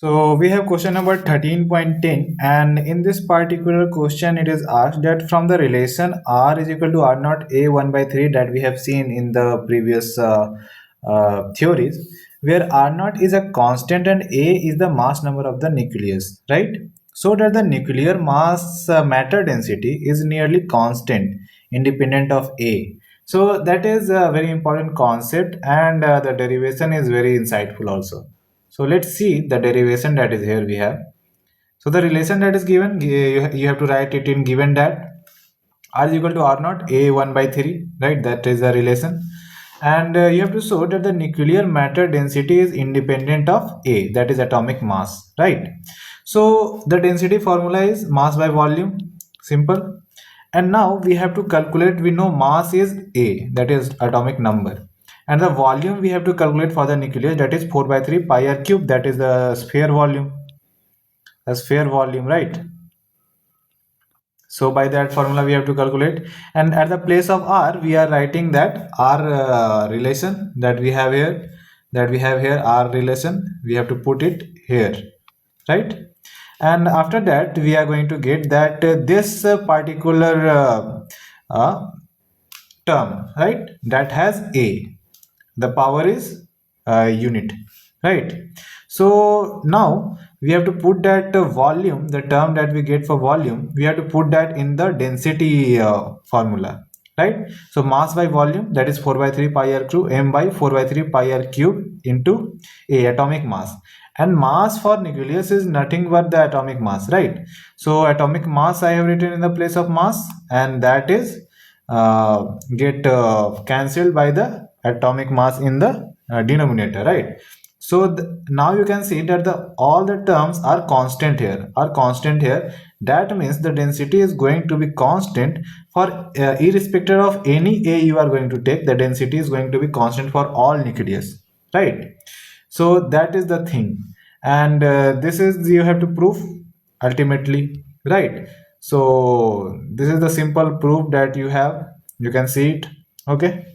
So we have question number 13.10, and in this particular question it is asked that from the relation R is equal to R naught A 1 by 3 that we have seen in the previous theories, where R naught is a constant and A is the mass number of the nucleus, right? So that the nuclear mass matter density is nearly constant independent of A. So that is a very important concept, and the derivation is very insightful also. So let's see the derivation that is here we have. So the relation that is given, you have to write it in given that R is equal to R naught A 1 by 3, right? That is the relation. And you have to show that the nuclear matter density is independent of A, that is atomic mass, right? So the density formula is mass by volume, simple. And now we have to calculate, we know mass is A, that is atomic number. And the volume we have to calculate for the nucleus, that is 4 by 3 pi r cube, that is the sphere volume. The sphere volume, right? So by that formula we have to calculate, and at the place of R we are writing that R relation that we have here, R relation, we have to put it here, right? And after that we are going to get that this particular term, right, that has A, the power is unit, right? So now we have to put that volume, the term that we get for volume, we have to put that in the density formula, right? So mass by volume, that is 4 by 3 pi r cube, m by 4 by 3 pi r cube into A, atomic mass. And mass for nucleus is nothing but the atomic mass, right? So atomic mass I have written in the place of mass, and that is get cancelled by the atomic mass in the denominator, right? So now you can see that all the terms are constant here, that means the density is going to be constant for irrespective of any A you are going to take, the density is going to be constant for all nucleus, right? So that is the thing, and this is you have to prove ultimately, right? So this is the simple proof that you have, you can see it, okay?